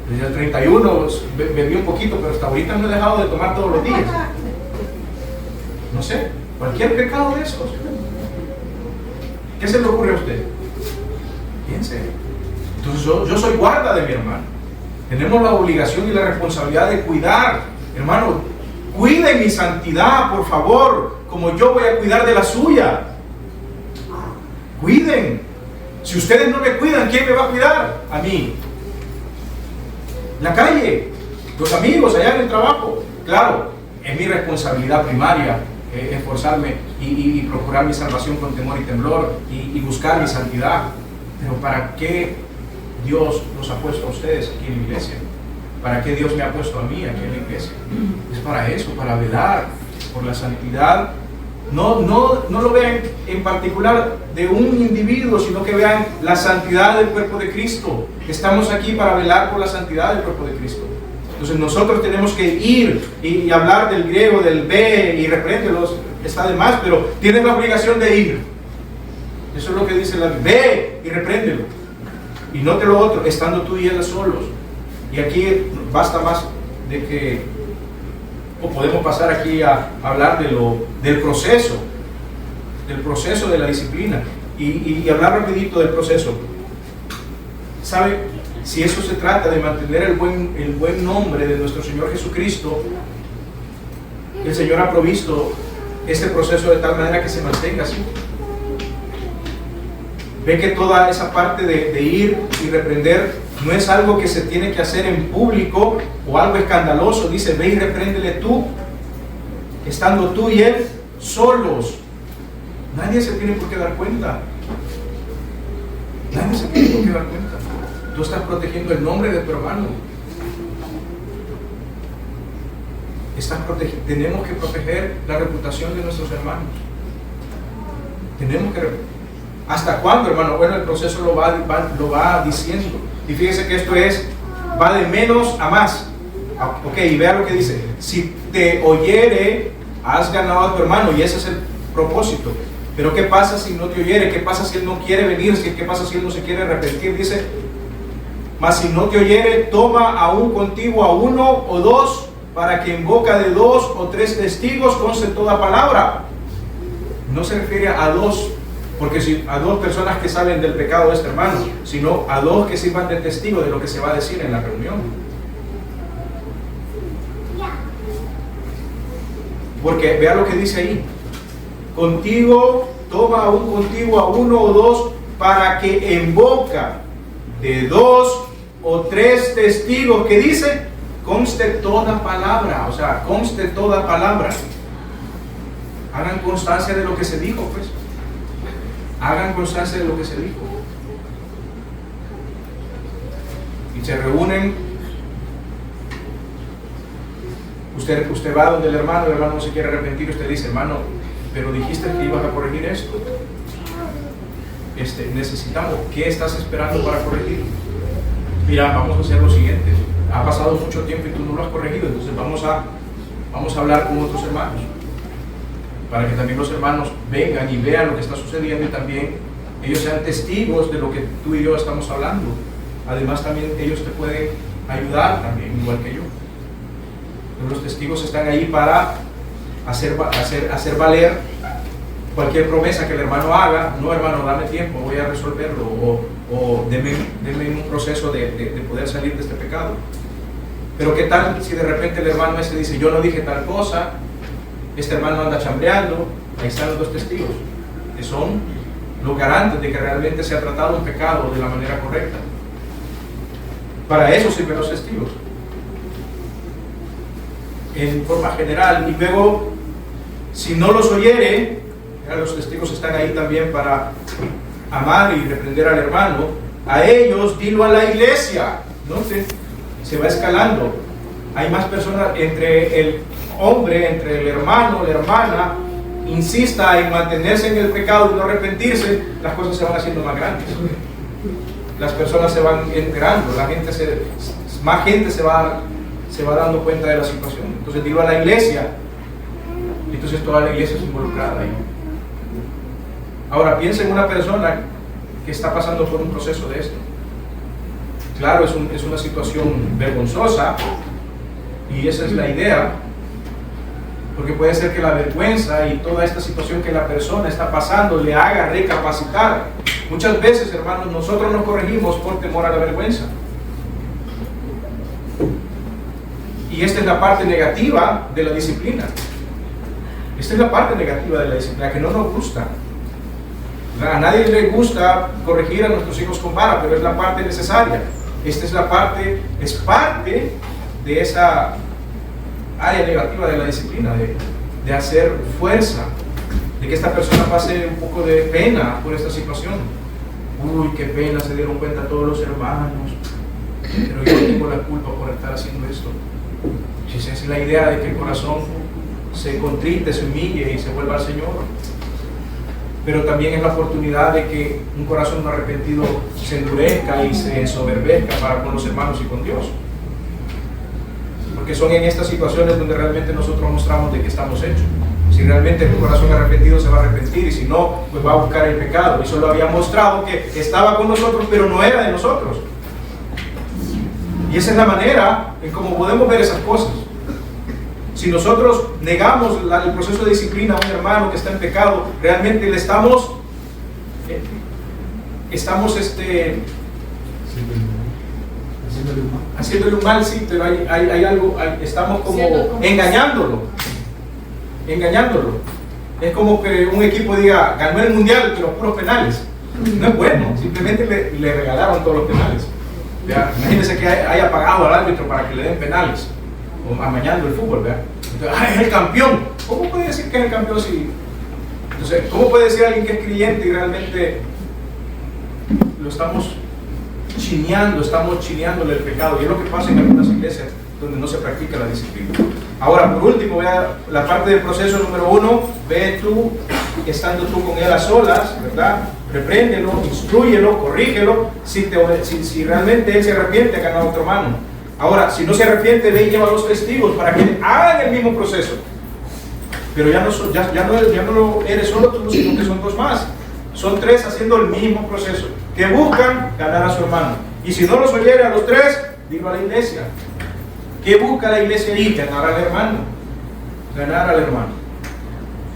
Desde el 31 bebí un poquito, pero hasta ahorita no he dejado de tomar todos los días. No sé, cualquier pecado de estos. ¿Qué se le ocurre a usted? Piense. Entonces yo soy guarda de mi hermano. Tenemos la obligación y la responsabilidad de cuidar. Hermano, cuiden mi santidad, por favor, como yo voy a cuidar de la suya. Cuiden. Si ustedes no me cuidan, ¿quién me va a cuidar? A mí. La calle, los amigos, allá en el trabajo. Claro, es mi responsabilidad primaria esforzarme y procurar mi salvación con temor y temblor y buscar mi santidad. Pero ¿para qué Dios los ha puesto a ustedes aquí en la iglesia? ¿Para qué Dios me ha puesto a mí aquí en la iglesia? Es para eso, para velar por la santidad. No lo vean en particular de un individuo, sino que vean la santidad del cuerpo de Cristo. Estamos aquí para velar por la santidad del cuerpo de Cristo. Entonces nosotros tenemos que ir y hablar del griego, del ve y repréndelos, está de más, pero tienes la obligación de ir. Eso es lo que dice la Biblia. Ve y repréndelo. Y note lo otro, estando tú y él solos. Y aquí basta más de que, o podemos pasar aquí a hablar del proceso de la disciplina. Y hablar rapidito del proceso. ¿Sabe? Si eso se trata de mantener el buen nombre de nuestro Señor Jesucristo, el Señor ha provisto este proceso de tal manera que se mantenga así. Ve que toda esa parte de ir y reprender no es algo que se tiene que hacer en público o algo escandaloso. Dice, ve y repréndele tú, estando tú y él solos. Nadie se tiene por qué dar cuenta. Nadie se tiene por qué dar cuenta. Tú estás protegiendo el nombre de tu hermano. Tenemos que proteger la reputación de nuestros hermanos. Tenemos que. ¿Hasta cuándo, hermano? Bueno, el proceso lo va diciendo. Y fíjese que esto va de menos a más. Ok, y vea lo que dice. Si te oyere, has ganado a tu hermano. Y ese es el propósito. Pero ¿qué pasa si no te oyere? ¿Qué pasa si él no quiere venir? ¿Qué pasa si él no se quiere arrepentir? Dice, mas si no te oyere, toma aún contigo a uno o dos, para que en boca de 2 o 3 testigos conste toda palabra. No se refiere a 2, porque si a 2 personas que saben del pecado de este hermano, sino a 2 que sirvan de testigo de lo que se va a decir en la reunión. Porque vea lo que dice ahí. Contigo, toma aún contigo a 1 o 2, para que en boca de 2 o 3 testigos, que dice, conste toda palabra. O sea, conste toda palabra. Hagan constancia de lo que se dijo, pues. Hagan constancia de lo que se dijo. Y se reúnen. Usted va donde el hermano no se quiere arrepentir. Usted dice, hermano, pero dijiste que ibas a corregir esto. Necesitamos, ¿qué estás esperando para corregir? Mira, vamos a hacer lo siguiente. ha pasado mucho tiempo y tú no lo has corregido. Entonces vamos a hablar con otros hermanos, para que también los hermanos vengan y vean lo que está sucediendo y también ellos sean testigos de lo que tú y yo estamos hablando. Además también ellos te pueden ayudar también, igual que yo. Pero los testigos están ahí para hacer valer cualquier promesa que el hermano haga. No, hermano, dame tiempo, voy a resolverlo, o deme un proceso de poder salir de este pecado. Pero qué tal si de repente el hermano dice, yo no dije tal cosa, este hermano anda chambreando. Ahí están los dos testigos, que son los garantes de que realmente se ha tratado un pecado de la manera correcta. Para eso sirven los testigos, en forma general. Y luego, si no los oyere, los testigos están ahí también para amar y reprender al hermano. A ellos, dilo a la iglesia. ¿No? Se va escalando. Hay más personas entre el hombre, entre el hermano, la hermana, insista en mantenerse en el pecado y no arrepentirse, las cosas se van haciendo más grandes. Las personas se van enterando, más gente se va dando cuenta de la situación. Entonces dilo a la iglesia, y entonces toda la iglesia es involucrada ahí. Ahora piensa en una persona que está pasando por un proceso de esto. Claro, es una situación vergonzosa, y esa es la idea, porque puede ser que la vergüenza y toda esta situación que la persona está pasando le haga recapacitar. Muchas veces, hermanos, nosotros nos corregimos por temor a la vergüenza. Y esta es la parte negativa de la disciplina. Esta es la parte negativa de la disciplina, que no nos gusta. A nadie le gusta corregir a nuestros hijos con vara, pero es la parte necesaria. Esta es parte de esa área negativa de la disciplina, de hacer fuerza, de que esta persona pase un poco de pena por esta situación. Uy, qué pena, se dieron cuenta todos los hermanos, pero yo no tengo la culpa por estar haciendo esto. Esa es la idea, de que el corazón se contrite, se humille y se vuelva al Señor. Pero también es la oportunidad de que un corazón no arrepentido se endurezca y se ensoberbezca para con los hermanos y con Dios. Porque son en estas situaciones donde realmente nosotros mostramos de que estamos hechos. Si realmente el corazón arrepentido se va a arrepentir, y si no, pues va a buscar el pecado. Y solo había mostrado que estaba con nosotros, pero no era de nosotros. Y esa es la manera en cómo podemos ver esas cosas. Si nosotros negamos el proceso de disciplina a un hermano que está en pecado, realmente le estamos haciéndole un mal, sí, pero hay algo, estamos como engañándolo. Es como que un equipo diga, ganó el mundial, pero puros penales. No es bueno, simplemente le regalaron todos los penales. ¿Vea? Imagínense que haya pagado al árbitro para que le den penales, o amañando el fútbol, ¿verdad? Entonces, es el campeón. ¿Cómo puede decir que es el campeón si? Entonces, ¿cómo puede decir alguien que es creyente y realmente lo estamos chineándole el pecado? Y es lo que pasa en algunas iglesias donde no se practica la disciplina. Ahora, por último, vea la parte del proceso número 1. Ve tú, estando tú con él a solas, ¿verdad? Repréndelo, instrúyelo, corrígelo. Si realmente él se arrepiente, hagan a otro hermano. Ahora, si no se arrepiente, ve y lleva a los testigos para que hagan el mismo proceso. Pero ya no eres solo tú, sino que son dos más. Son tres haciendo el mismo proceso, que buscan ganar a su hermano. Y si no los oyere a los tres, dilo a la iglesia. ¿Qué busca la iglesia ahí? Ganar al hermano. Ganar al hermano.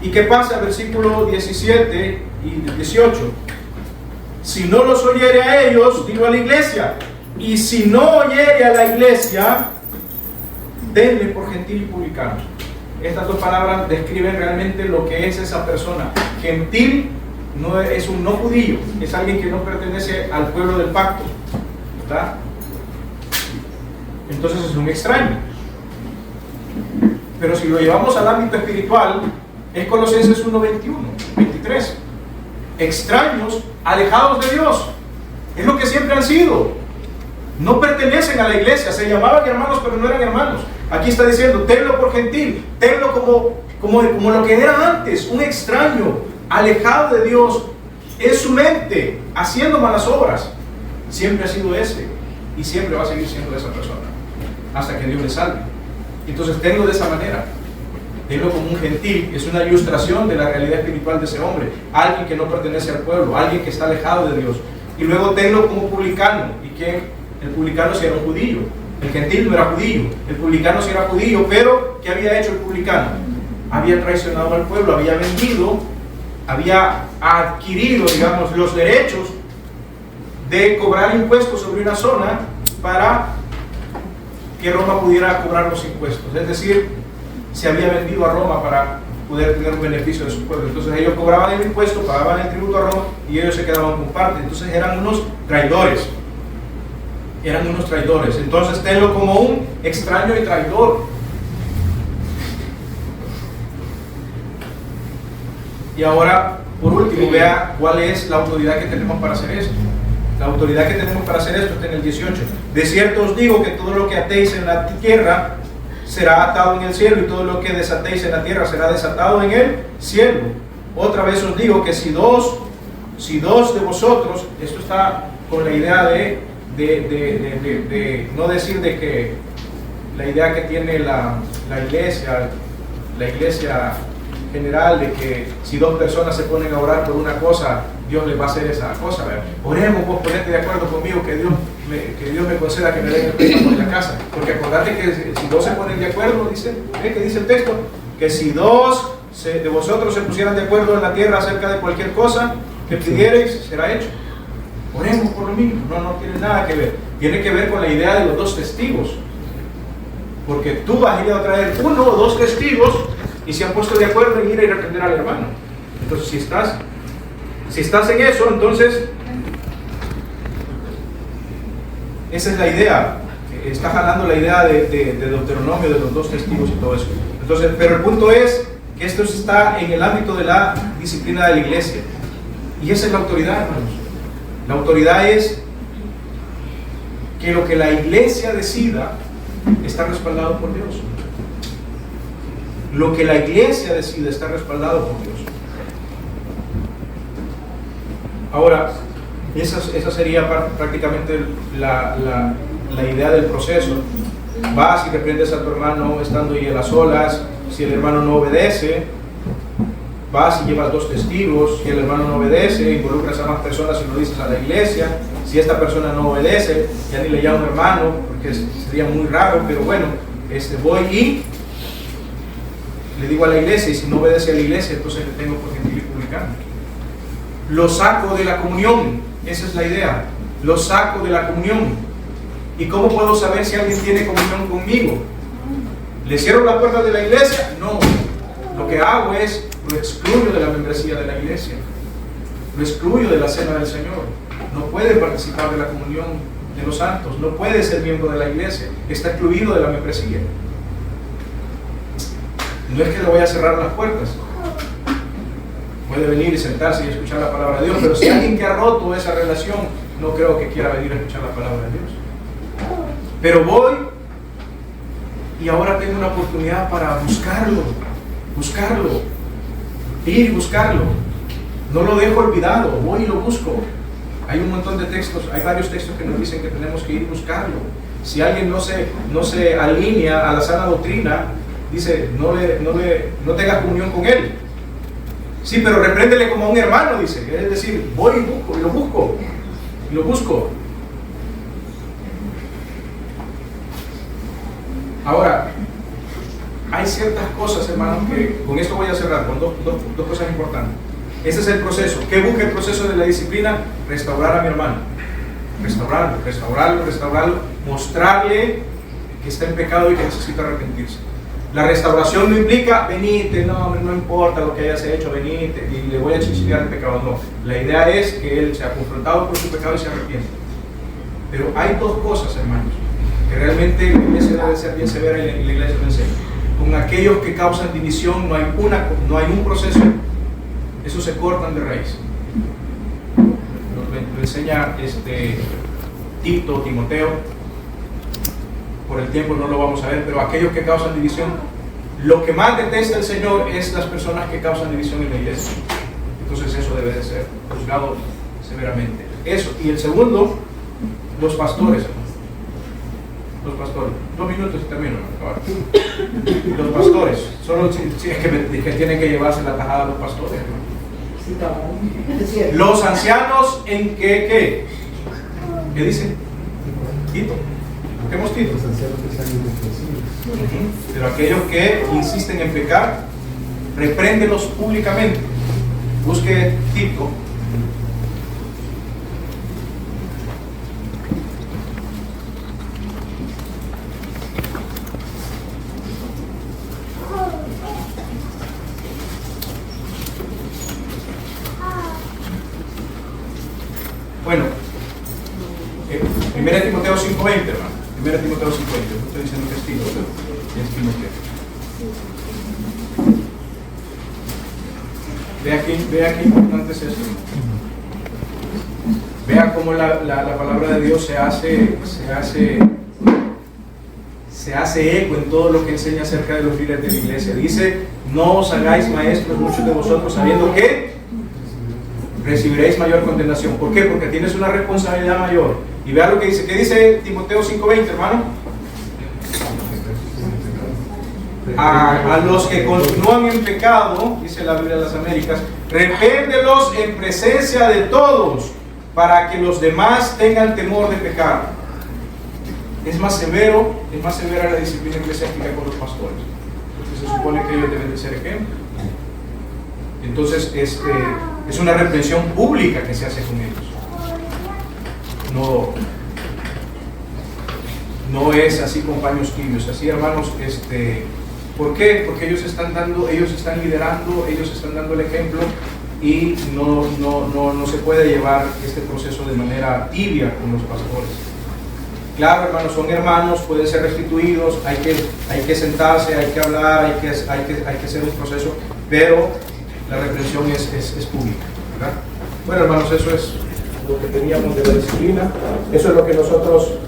¿Y qué pasa? Versículo 17 y 18. Si no los oyere a ellos, dilo a la iglesia. Y si no oyere a la iglesia, denle por gentil y publicano. Estas dos palabras describen realmente lo que es esa persona. Gentil no es un no judío, es alguien que no pertenece al pueblo del pacto, ¿verdad? Entonces es un extraño. Pero si lo llevamos al ámbito espiritual, es Colosenses 1, 21, 23. Extraños, alejados de Dios. Es lo que siempre han sido. No pertenecen a la iglesia, se llamaban hermanos, pero no eran hermanos. Aquí está diciendo, tenlo por gentil, tenlo como lo que era antes, un extraño, alejado de Dios, en su mente, haciendo malas obras. Siempre ha sido ese, y siempre va a seguir siendo esa persona. hasta que Dios le salve. Entonces tenlo de esa manera, tenlo como un gentil. Es una ilustración de la realidad espiritual de ese hombre, alguien que no pertenece al pueblo, alguien que está alejado de Dios. Y luego tenlo como publicano. ¿Y quién? El publicano sí era un judío, el gentil no era judío, el publicano sí era judío, pero ¿qué había hecho el publicano? Había traicionado al pueblo, había vendido, había adquirido, digamos, los derechos de cobrar impuestos sobre una zona para que Roma pudiera cobrar los impuestos. Es decir, se había vendido a Roma para poder tener un beneficio de su pueblo. Entonces ellos cobraban el impuesto, pagaban el tributo a Roma y ellos se quedaban con parte. Entonces eran unos traidores. Eran unos traidores. Entonces tenlo como un extraño y traidor. Y ahora, por último, vea cuál es la autoridad que tenemos para hacer esto. La autoridad que tenemos para hacer esto está en el 18. De cierto os digo que todo lo que atéis en la tierra será atado en el cielo, y todo lo que desatéis en la tierra será desatado en el cielo. Otra vez os digo que si dos de vosotros, esto está con la idea de no decir de que la idea que tiene la iglesia general, de que si dos personas se ponen a orar por una cosa, Dios les va a hacer esa cosa, ¿verdad? Oremos, vos ponete de acuerdo conmigo que Dios me conceda que me den el préstamo de la casa, porque acordate que si dos se ponen de acuerdo, dice, que dice el texto, que si dos de vosotros se pusieran de acuerdo en la tierra acerca de cualquier cosa que pidiereis, será hecho. Oremos por lo mismo. No tiene nada que ver, tiene que ver con la idea de los dos testigos, porque tú vas a ir a traer uno o dos testigos y se han puesto de acuerdo en ir a reprender al hermano. Entonces si estás en eso, entonces esa es la idea. Está jalando la idea de Deuteronomio, de los dos testigos y todo eso. Entonces, pero el punto es que esto está en el ámbito de la disciplina de la iglesia, y esa es la autoridad, hermanos. La autoridad es que lo que la iglesia decida está respaldado por Dios. Lo que la iglesia decide está respaldado por Dios. Ahora, esa sería prácticamente la idea del proceso. Vas y reprendes a tu hermano estando ahí a las olas. Si el hermano no obedece, vas y llevas dos testigos. Si el hermano no obedece, involucras a más personas y lo dices a la iglesia. Si esta persona no obedece, ya ni le llamo hermano, porque sería muy raro, pero bueno, voy y le digo a la iglesia, y si no obedece a la iglesia, entonces le tengo por gentil y publicano. Lo saco de la comunión, esa es la idea. Lo saco de la comunión. ¿Y cómo puedo saber si alguien tiene comunión conmigo? ¿Le cierro la puerta de la iglesia? No. Lo que hago es, lo excluyo de la membresía de la iglesia. Lo excluyo de la cena del Señor. No puede participar de la comunión de los santos. No puede ser miembro de la iglesia. Está excluido de la membresía. No es que le voy a cerrar las puertas. Puede venir y sentarse y escuchar la palabra de Dios, pero si alguien que ha roto esa relación, no creo que quiera venir a escuchar la palabra de Dios. Pero voy y ahora tengo una oportunidad para buscarlo, ir y buscarlo. No lo dejo olvidado, voy y lo busco. Hay un montón de textos, hay varios textos que nos dicen que tenemos que ir y buscarlo. Si alguien no se alinea a la sana doctrina, dice, no tengas comunión con él. Sí, pero repréndele como a un hermano, dice. Es decir, voy y lo busco. Ahora, hay ciertas cosas, hermanos, que con esto voy a cerrar con dos cosas importantes. Ese es el proceso. ¿Qué busca el proceso de la disciplina? Restaurar a mi hermano. Restaurarlo, mostrarle que está en pecado y que necesita arrepentirse. La restauración no implica, venite, no importa lo que hayas hecho, venite y le voy a chichillar el pecado. No, la idea es que él sea confrontado por su pecado y se arrepiente. Pero hay dos cosas, hermanos, que realmente la iglesia debe ser bien severa y la iglesia lo enseña. Con aquellos que causan división no hay un proceso, esos se cortan de raíz. Lo enseña Timoteo. Por el tiempo no lo vamos a ver, pero aquellos que causan división, lo que más detesta el Señor es las personas que causan división en la iglesia. Entonces eso debe de ser juzgado severamente. Eso. Y el segundo, los pastores. Los pastores. 2 minutos y termino. Ahora. Los pastores. Solo si es que tienen que llevarse la tajada a los pastores, hermano. Los ancianos en ¿qué dice? Tito. Busquemos Tito.
Los ancianos que están inflexibles.
Pero aquellos que insisten en pecar, repréndelos públicamente. Busque Tito. Bueno, 1 Timoteo 5:20, hermano. 1 Timoteo 5:20. No estoy diciendo que es Tito, pero es Timoteo. Vea qué importante es esto. Vea cómo la palabra de Dios se hace eco en todo lo que enseña acerca de los líderes de la iglesia. Dice: no os hagáis maestros muchos de vosotros, sabiendo que recibiréis mayor condenación. ¿Por qué? Porque tienes una responsabilidad mayor. Y vea lo que dice. ¿Qué dice Timoteo 5:20, hermano? A los que continúan en pecado, dice la Biblia de las Américas, repréndelos en presencia de todos, para que los demás tengan temor de pecar. Es más severa la disciplina eclesiástica con los pastores, porque se supone que ellos deben de ser ejemplo. Entonces es una reprensión pública que se hace con ellos. No es así con paños tibios, así, hermanos. ¿Por qué? Porque ellos están liderando, ellos están dando el ejemplo, y no se puede llevar este proceso de manera tibia con los pastores. Claro, hermanos, son hermanos, pueden ser restituidos, hay que sentarse, hay que hablar, hay que hacer un proceso, pero la reprensión es pública, ¿verdad? Bueno, hermanos, eso es lo que teníamos de la disciplina, eso es lo que nosotros